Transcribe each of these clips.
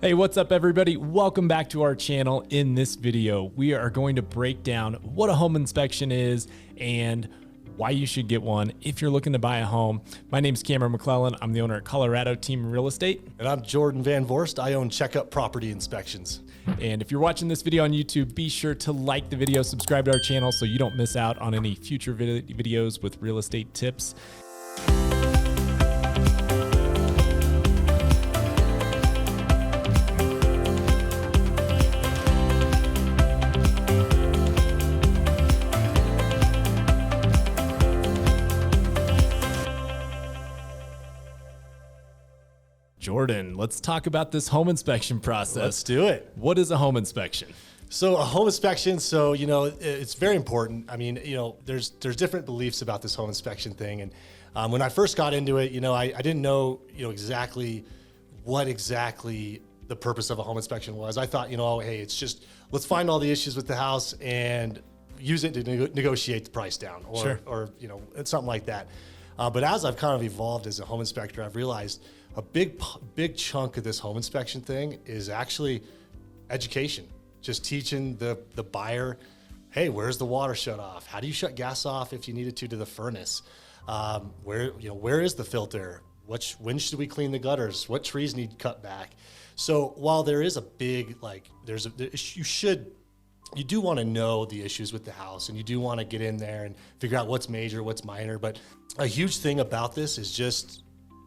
Hey, what's up everybody? Welcome back to our channel. In this video, we are going to break down what a home inspection is and why you should get one if you're looking to buy a home. My name is Cameron McClellan. I'm the owner at Colorado Team Real Estate. And I'm Jordan VanVoorst. I own Checkup Property Inspections. And if you're watching this video on YouTube, be sure to like the video, subscribe to our channel so you don't miss out on any future videos with real estate tips. Jordan, let's talk about this home inspection process. Let's do it. What is a home inspection? So a home inspection, it's very important. I mean, there's different beliefs about this home inspection thing. And when I first got into it, I didn't know, exactly what the purpose of a home inspection was. I thought, hey, it's just, let's find all the issues with the house and use it to negotiate the price down or it's something like that. But as I've kind of evolved as a home inspector, I've realized a big chunk of this home inspection thing is actually education. Just teaching the buyer, hey, where's the water shut off? How do you shut gas off if you needed to the furnace? Where is the filter? When should we clean the gutters? What trees need cut back? So while there is a big, you do want to know the issues with the house, and you do want to get in there and figure out what's major, what's minor. But a huge thing about this is just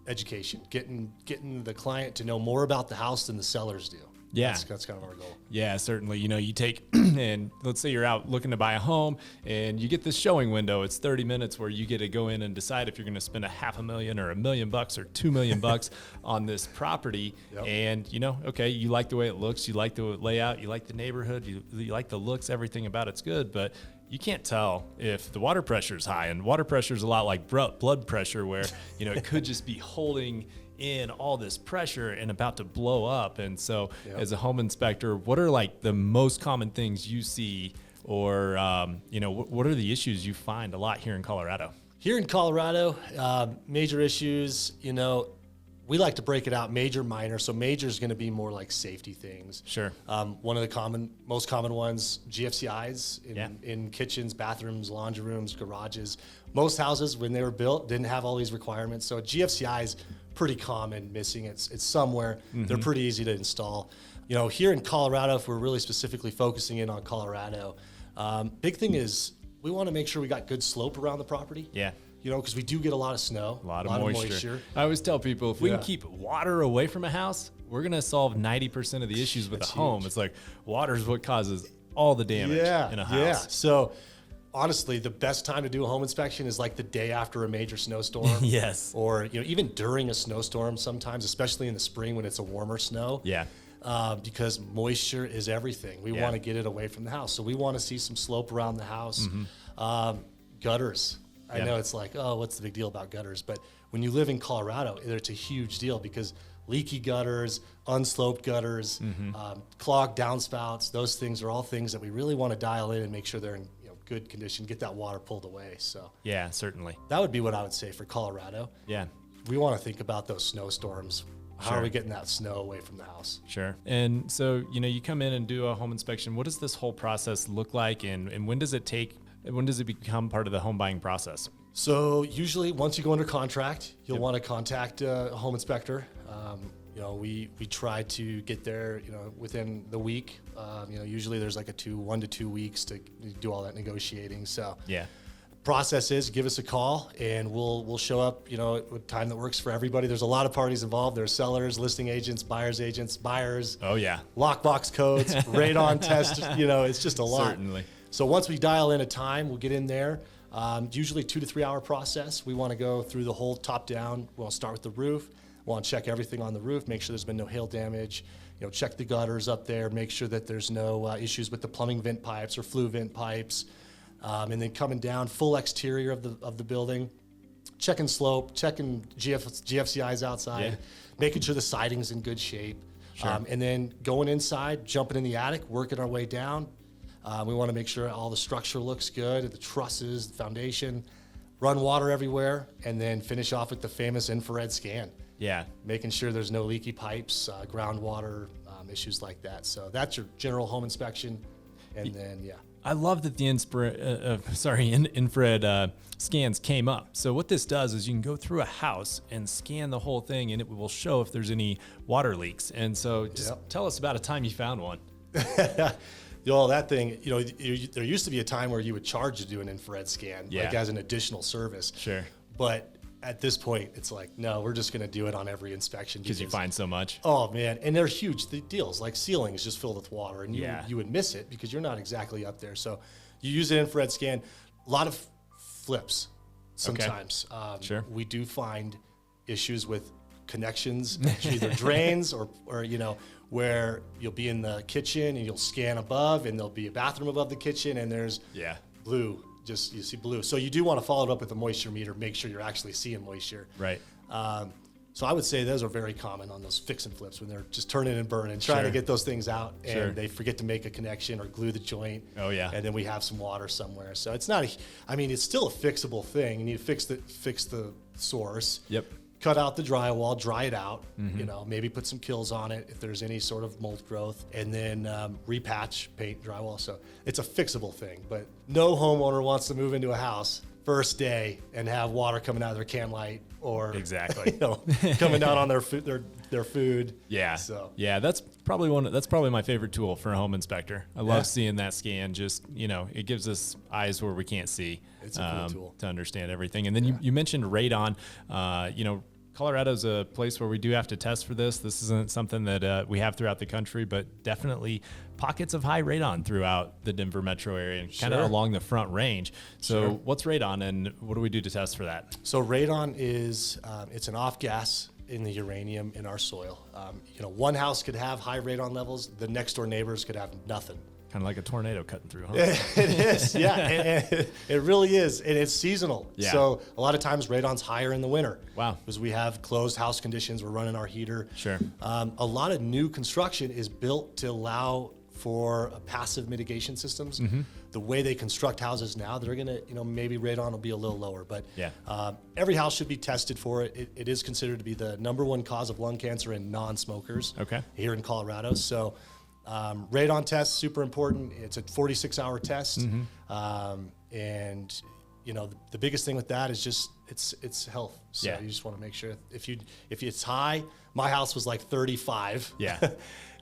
education, getting the client to know more about the house than the sellers do. Yeah, that's kind of our goal. Yeah, certainly. You take and let's say you're out looking to buy a home and you get this showing window. It's 30 minutes where you get to go in and decide if you're going to spend $500,000 or $1 million or $2 million on this property. Yep. And okay, you like the way it looks, you like the layout, you like the neighborhood, you like the looks, everything about it's good, but you can't tell if the water pressure is high, and water pressure is a lot like blood pressure where, it could just be holding in all this pressure and about to blow up. And so as a home inspector, what are like the most common things you see, or, what are the issues you find a lot here in Colorado? Here in Colorado, major issues, we like to break it out major, minor. So major is going to be more like safety things. Sure. One of the most common ones, GFCIs in kitchens, bathrooms, laundry rooms, garages. Most houses, when they were built, didn't have all these requirements. So GFCI is pretty common missing. It's somewhere. Mm-hmm. They're pretty easy to install. Here in Colorado, if we're really specifically focusing in on Colorado, big thing is we want to make sure we got good slope around the property. Yeah. Because we do get a lot of snow, a lot of moisture. I always tell people, if we can keep water away from a house, we're going to solve 90% of the issues with a home. It's like water is what causes all the damage in a house. Yeah. So honestly, the best time to do a home inspection is like the day after a major snowstorm. Yes. Or, even during a snowstorm sometimes, especially in the spring when it's a warmer snow. Yeah. Because moisture is everything. We want to get it away from the house. So we want to see some slope around the house. Mm-hmm. Gutters. I know it's like, oh, what's the big deal about gutters? But when you live in Colorado, it's a huge deal because leaky gutters, unsloped gutters, clogged downspouts, those things are all things that we really want to dial in and make sure they're in good condition, get that water pulled away. So yeah, certainly. That would be what I would say for Colorado. Yeah. We want to think about those snowstorms. How are we getting that snow away from the house? Sure. And so, you come in and do a home inspection. What does this whole process look like, and when does it become part of the home buying process? So usually once you go under contract, you'll want to contact a home inspector. We try to get there, within the week. Usually there's like 1 to 2 weeks to do all that negotiating. So yeah. Process is give us a call and we'll show up, at a time that works for everybody. There's a lot of parties involved. There's sellers, listing agents, buyers. Oh yeah. Lockbox codes, radon test, it's just a lot. Certainly. So once we dial in a time, we'll get in there. Usually 2 to 3 hour process. We want to go through the whole top down. We'll start with the roof. We want to check everything on the roof, make sure there's been no hail damage, check the gutters up there, make sure that there's no issues with the plumbing vent pipes or flue vent pipes. And then coming down, full exterior of the building, checking slope, checking GFCIs outside, making sure the siding's in good shape. Sure. And then going inside, jumping in the attic, working our way down. We want to make sure all the structure looks good, the trusses, the foundation, run water everywhere, and then finish off with the famous infrared scan. Yeah. Making sure there's no leaky pipes, groundwater, issues like that. So that's your general home inspection. And then, I love that the infrared scans came up. So what this does is you can go through a house and scan the whole thing, and it will show if there's any water leaks. And so just tell us about a time you found one. That thing, there used to be a time where you would charge to do an infrared scan, like as an additional service. Sure. But at this point, it's like, no, we're just going to do it on every inspection. Because you find so much. Oh, man. And they're huge deals. Like ceiling is just filled with water, and you would miss it because you're not exactly up there. So you use an infrared scan. A lot of flips sometimes. Okay. Sure. We do find issues with connections, either drains or where you'll be in the kitchen and you'll scan above, and there'll be a bathroom above the kitchen, and there's blue. Just you see blue. So you do want to follow it up with a moisture meter, make sure you're actually seeing moisture. Right. So I would say those are very common on those fix and flips when they're just turning and burning, trying to get those things out, and they forget to make a connection or glue the joint. Oh yeah. And then we have some water somewhere. So it's not it's still a fixable thing. You need to fix the source. Yep. Cut out the drywall, dry it out, maybe put some kills on it if there's any sort of mold growth, and then repatch, paint, drywall. So it's a fixable thing, but no homeowner wants to move into a house first day and have water coming out of their can light or coming down on their food. Yeah. So that's probably my favorite tool for a home inspector. I love seeing that scan. Just, it gives us eyes where we can't see. It's a cool tool to understand everything. And then you mentioned radon. Colorado's a place where we do have to test for this. This isn't something that we have throughout the country, but definitely pockets of high radon throughout the Denver metro area and kind of along the Front Range. So what's radon, and what do we do to test for that? So radon is it's an off gas in the uranium in our soil. One house could have high radon levels. The next door neighbors could have nothing. Kind of like a tornado cutting through, huh? It is, and it really is, and it's seasonal. Yeah. So a lot of times radon's higher in the winter. Wow. Because we have closed house conditions, we're running our heater. Sure. A lot of new construction is built to allow for passive mitigation systems. Mm-hmm. The way they construct houses now, they're gonna, maybe radon will be a little lower, but yeah. Every house should be tested for it. It is considered to be the #1 cause of lung cancer in non-smokers. Okay. Here in Colorado. So radon test, super important. It's a 46-hour test. Mm-hmm. And the biggest thing with that is just it's health. So Yeah. you just want to make sure if it's high, my house was like 35. Yeah.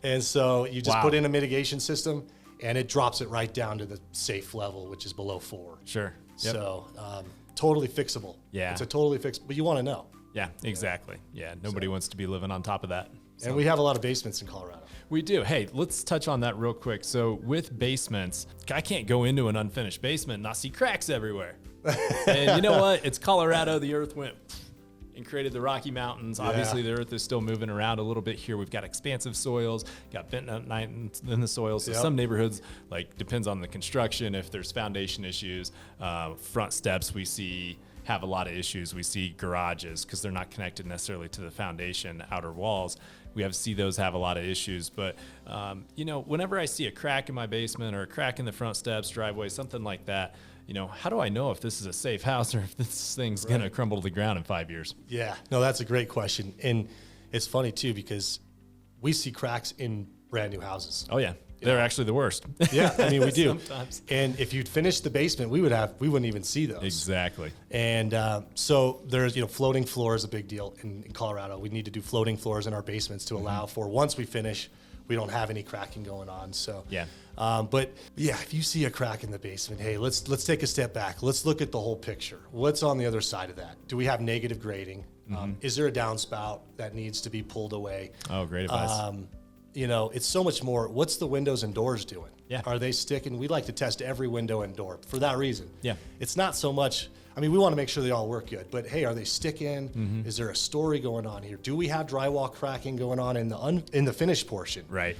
And so you just Wow. put in a mitigation system and it drops it right down to the safe level, which is below 4. Sure. Yep. So totally fixable. Yeah. It's a totally fixable, but you want to know. Yeah, exactly. Yeah, nobody wants to be living on top of that. So. And we have a lot of basements in Colorado. We do. Hey, let's touch on that real quick. So with basements, I can't go into an unfinished basement and not see cracks everywhere. And you know what? It's Colorado. The earth went and created the Rocky Mountains. Yeah. Obviously, the earth is still moving around a little bit here. We've got expansive soils, got bentonite in the soil. So some neighborhoods, depends on the construction. If there's foundation issues, front steps we see have a lot of issues. We see garages because they're not connected necessarily to the foundation, outer walls. We see those have a lot of issues. But, whenever I see a crack in my basement or a crack in the front steps, driveway, something like that, how do I know if this is a safe house or if this thing's going to crumble to the ground in 5 years? Yeah, no, that's a great question. And it's funny too, because we see cracks in brand new houses. Oh yeah. They're actually the worst. Yeah, I mean, we do. Sometimes. And if you'd finished the basement, we wouldn't even see those. Exactly. And so there's, floating floor is a big deal in Colorado. We need to do floating floors in our basements to allow for once we finish, we don't have any cracking going on. So yeah. But yeah, if you see a crack in the basement, hey, let's take a step back. Let's look at the whole picture. What's on the other side of that? Do we have negative grading? Is there a downspout that needs to be pulled away? Oh, great advice. It's so much more. What's the windows and doors doing? Yeah. Are they sticking? We like to test every window and door for that reason. Yeah. It's not so much, we want to make sure they all work good, but hey, are they sticking? Mm-hmm. Is there a story going on here? Do we have drywall cracking going on in the finished portion? Right.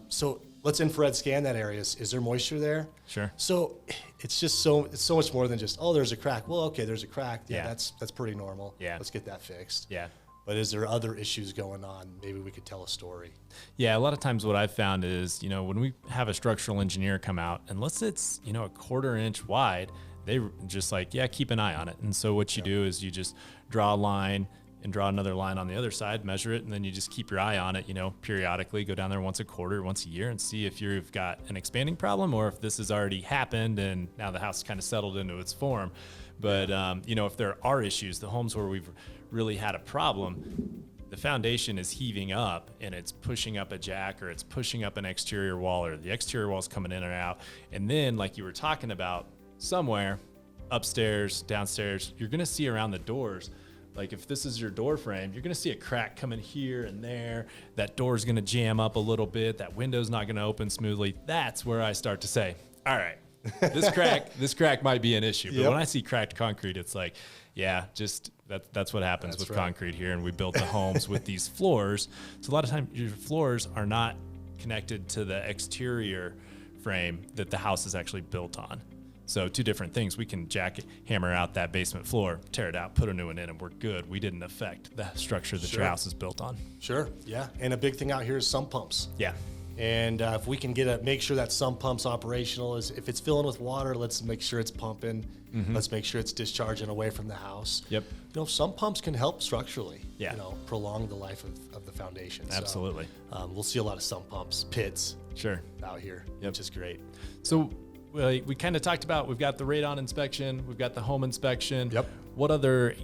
So let's infrared scan that area. Is there moisture there? Sure. So it's so much more than just, there's a crack. Well, okay, there's a crack. Yeah. That's pretty normal. Yeah. Let's get that fixed. Yeah. But is there other issues going on? Maybe we could tell a story. Yeah, a lot of times what I've found is, when we have a structural engineer come out, unless it's, a 1/4 inch wide, they just keep an eye on it. And so what you do is you just draw a line and draw another line on the other side, measure it, and then you just keep your eye on it, periodically, go down there once a quarter, once a year, and see if you've got an expanding problem or if this has already happened and now the house kind of settled into its form. But, if there are issues, the homes where we've really had a problem, the foundation is heaving up and it's pushing up a jack or it's pushing up an exterior wall or the exterior wall is coming in or out. And then, like you were talking about, somewhere upstairs, downstairs, you're going to see around the doors, like if this is your door frame, you're going to see a crack coming here and there. That door's going to jam up a little bit. That window's not going to open smoothly. That's where I start to say, all right, this crack might be an issue. But when I see cracked concrete, it's like, yeah, just that's what happens with concrete here. And we built the homes with these floors. So a lot of times your floors are not connected to the exterior frame that the house is actually built on. So two different things. We can hammer out that basement floor, tear it out, put a new one in, and we're good. We didn't affect the structure that your house is built on. Sure, yeah. And a big thing out here is sump pumps. Yeah. And if we can make sure that sump pump's operational, if it's filling with water, let's make sure it's pumping. Mm-hmm. Let's make sure it's discharging away from the house. Yep. Sump pumps can help structurally. Yeah. Prolong the life of the foundation. Absolutely. So, we'll see a lot of sump pumps, pits. Sure. Out here, which is great. So we kind of talked about, we've got the radon inspection, we've got the home inspection. Yep. What other,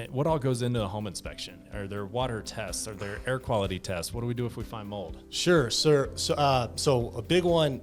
what all goes into a home inspection? Are there water tests? Are there air quality tests? What do we do if we find mold? Sure, sir. So a big one,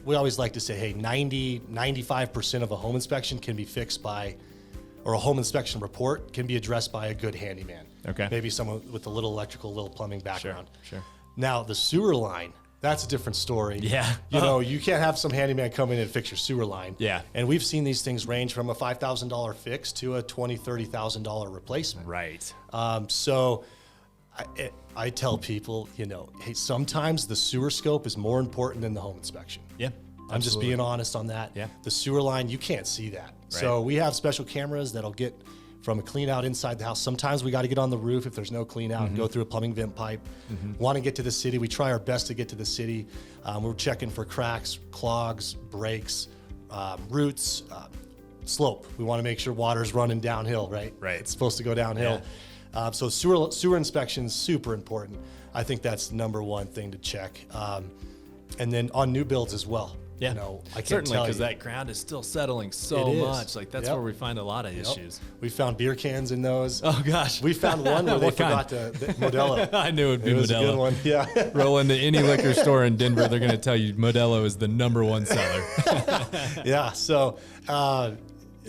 we always like to say, hey, 95% of a home inspection can be fixed or a home inspection report can be addressed by a good handyman. Okay. Maybe someone with a little electrical, little plumbing background. Sure. Now, the sewer line, that's a different story. Yeah. You can't have some handyman come in and fix your sewer line. Yeah. And we've seen these things range from a $5,000 fix to a $20,000, $30,000 replacement. Right. So I tell people, hey, sometimes the sewer scope is more important than the home inspection. Yeah. I'm just being honest on that. Yeah. The sewer line, you can't see that. Right. So we have special cameras that'll get from a clean out inside the house. Sometimes we got to get on the roof if there's no clean out and go through a plumbing vent pipe. Want to get to the city. We try our best to get to the city. We're checking for cracks, clogs, breaks, roots, slope. We want to make sure water's running downhill, right? Right. It's supposed to go downhill. Yeah. So sewer inspection is super important. I think that's the number one thing to check. And then on new builds as well. Yeah, I can't certainly, because tell you. that ground is still settling so much. Like that's where we find a lot of issues. We found beer cans in those. Oh gosh, we found one where they forgot the Modelo. I knew it'd be it was Modelo. A good one. Yeah. Roll into any liquor store in Denver, they're going to tell you Modelo is the number one seller. Yeah. So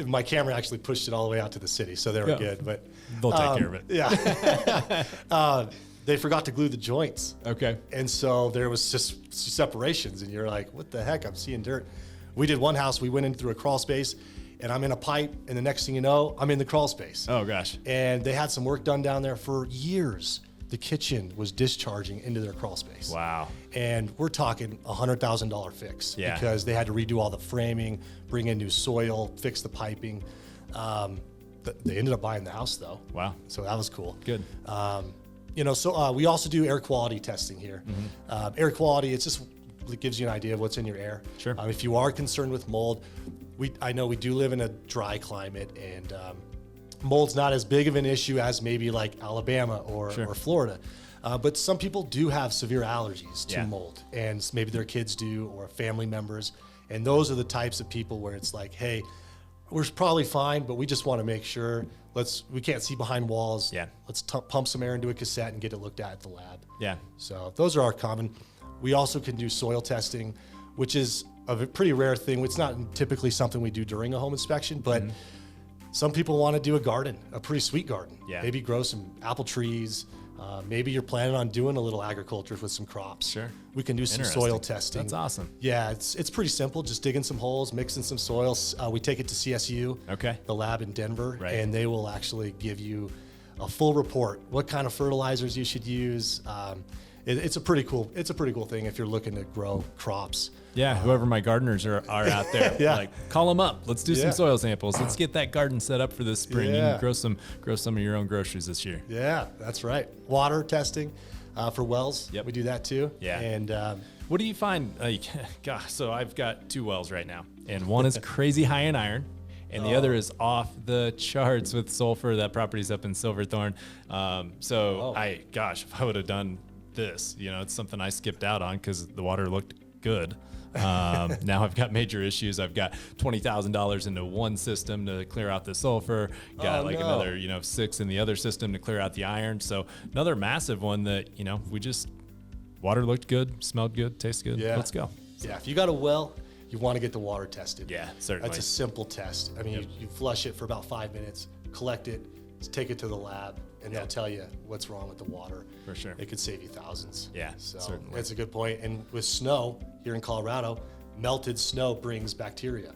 my camera actually pushed it all the way out to the city, so they were good. But they'll take care of it. Yeah. They forgot to glue the joints. Okay. And so there was just separations, and you're like, what the heck? I'm seeing dirt. We did one house, we went in through a crawl space, and I'm in a pipe, and the next thing you know, I'm in the crawl space. Oh, gosh. And they had some work done down there for years. The kitchen was discharging into their crawl space. Wow. And we're talking $100,000 fix. Yeah. Because they had to redo all the framing, bring in new soil, fix the piping. They ended up buying the house, though. Wow. So that was cool. Good. So we also do air quality testing here. Air quality, it gives you an idea of what's in your air. Sure. If you are concerned with mold, I know we do live in a dry climate, and mold's not as big of an issue as maybe like Alabama or Florida. But some people do have severe allergies to mold, and maybe their kids do or family members. And those are the types of people where it's like, hey, we're probably fine, but we just want to make sure. We can't see behind walls. Yeah. Let's pump some air into a cassette and get it looked at the lab. Yeah. So those are our common. We also can do soil testing, which is a pretty rare thing. It's not typically something we do during a home inspection, but some people want to do a garden, a pretty sweet garden. Yeah. Maybe grow some apple trees. Maybe you're planning on doing a little agriculture with some crops. Sure. We can do some soil testing. That's awesome. Yeah, it's pretty simple. Just digging some holes, mixing some soils. We take it to CSU, the lab in Denver, right. And they will actually give you a full report. What kind of fertilizers you should use. It's a pretty cool thing if you're looking to grow crops. Yeah, whoever my gardeners are out there, like call them up. Let's do some soil samples. Let's get that garden set up for this spring. You can grow some of your own groceries this year. Yeah, that's right. Water testing for wells. Yep. We do that too. Yeah. And what do you find? So I've got 2 wells right now, and one is crazy high in iron, and the other is off the charts with sulfur. That property's up in Silverthorne. If I would have done this, it's something I skipped out on because the water looked good. Now I've got major issues. I've got $20,000 into one system to clear out the sulfur. Got another, $6 in the other system to clear out the iron. So another massive one that, water looked good, smelled good, tastes good. Yeah. Let's go. Yeah. If you got a well, you want to get the water tested. Yeah, certainly. That's a simple test. I mean, you flush it for about 5 minutes, collect it, take it to the lab, and they'll tell you what's wrong with the water. For sure. It could save you thousands. Yeah, so certainly. That's a good point. And with snow here in Colorado, melted snow brings bacteria.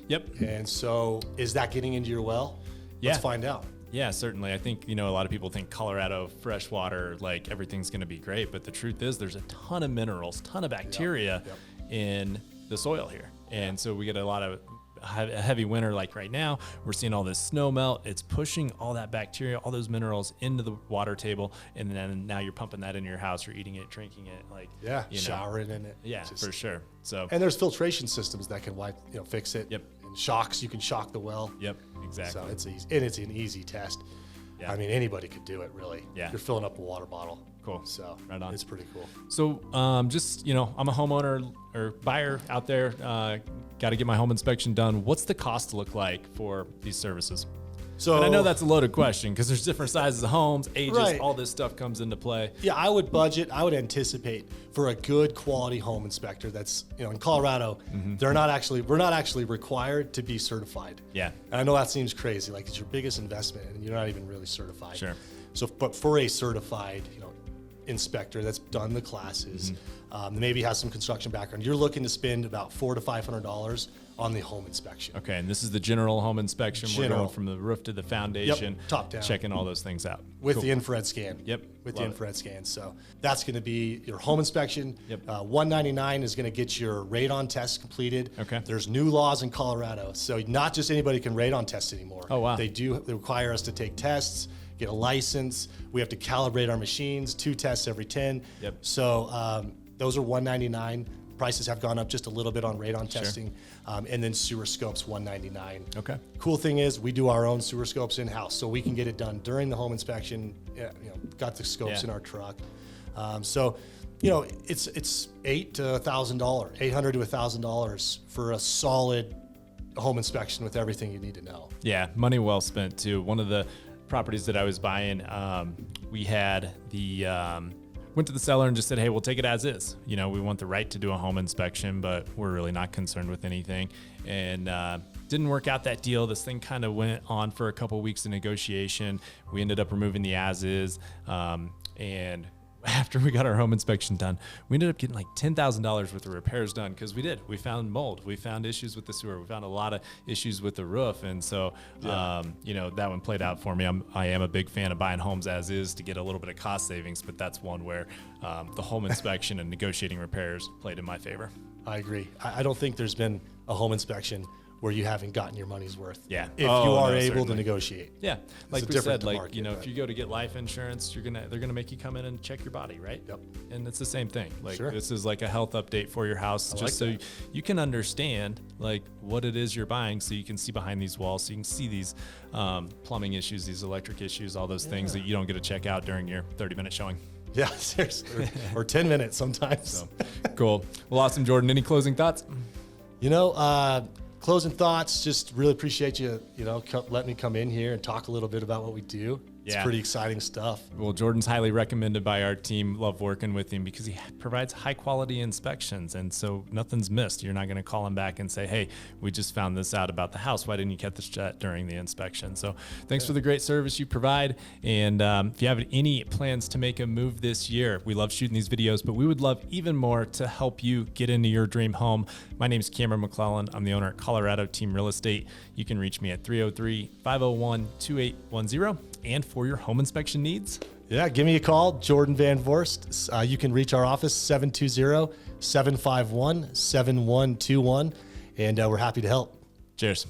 Yep. And so is that getting into your well? Let's find out. Yeah, certainly. I think, a lot of people think Colorado fresh water, like everything's going to be great. But the truth is there's a ton of minerals, ton of bacteria in the soil here. And so we get a lot of a heavy winter like right now. We're seeing all this snow melt. It's pushing all that bacteria, all those minerals into the water table. And then now you're pumping that into your house. You're eating it, drinking it, showering in it. Yeah, for sure. So, and there's filtration systems that can fix it. Yep. And shocks, you can shock the well. Yep, exactly. So it's easy, and it's an easy test. Yeah. I mean, anybody could do it, really. Yeah. You're filling up a water bottle. Cool. So right on. It's pretty cool. So I'm a homeowner or buyer out there. Got to get my home inspection done. What's the cost look like for these services? So, and I know that's a loaded question because there's different sizes of homes, ages, all this stuff comes into play. Yeah, I would anticipate for a good quality home inspector that's, in Colorado, we're not actually required to be certified. Yeah. And I know that seems crazy, like it's your biggest investment and you're not even really certified. Sure. So, but for a certified, inspector that's done the classes, maybe has some construction background, you're looking to spend about $400 to $500 on the home inspection. Okay, and this is the general home inspection. We're going from the roof to the foundation, top down, checking all those things out with the infrared scan. Yep, with the infrared scan. So that's going to be your home inspection. Yep. $199 is going to get your radon test completed. Okay. There's new laws in Colorado, so not just anybody can radon test anymore. Oh wow. They require us to take tests, get a license. We have to calibrate our machines, 2 tests every 10. Yep. So those are $199. Prices have gone up just a little bit on radon testing. And then sewer scopes, $199. Okay. Cool thing is we do our own sewer scopes in-house, so we can get it done during the home inspection. Got the scopes in our truck. It's $800 to $1,000 for a solid home inspection with everything you need to know. Yeah, money well spent too. One of the properties that I was buying, we had went to the seller and just said, hey, we'll take it as is. We want the right to do a home inspection, but we're really not concerned with anything. And didn't work out that deal. This thing kind of went on for a couple weeks of negotiation. We ended up removing the as is. And after we got our home inspection done, we ended up getting like $10,000 worth of repairs done because we found mold, we found issues with the sewer, we found a lot of issues with the roof, and so that one played out for me. I am a big fan of buying homes as is to get a little bit of cost savings, but that's one where the home inspection and negotiating repairs played in my favor. I agree. I don't think there's been a home inspection where you haven't gotten your money's worth. Yeah. If you are able to negotiate. Yeah. Like we said, if you go to get life insurance, they're gonna make you come in and check your body, right? Yep. And it's the same thing. This is like a health update for your house, so you can understand what it is you're buying, so you can see behind these walls, so you can see these plumbing issues, these electric issues, all those things that you don't get to check out during your 30-minute showing. Yeah, seriously. or 10 minutes sometimes. So, cool. Well, awesome, Jordan. Any closing thoughts? Closing thoughts, just really appreciate you, letting me come in here and talk a little bit about what we do. It's pretty exciting stuff. Well, Jordan's highly recommended by our team. Love working with him because he provides high quality inspections. And so nothing's missed. You're not going to call him back and say, hey, we just found this out about the house. Why didn't you catch this during the inspection? So thanks for the great service you provide. And if you have any plans to make a move this year, we love shooting these videos, but we would love even more to help you get into your dream home. My name is Cameron McClellan. I'm the owner at Colorado Team Real Estate. You can reach me at 303-501-2810. And for your home inspection needs, give me a call, Jordan VanVoorst. You can reach our office, 720-751-7121, and we're happy to help. Cheers.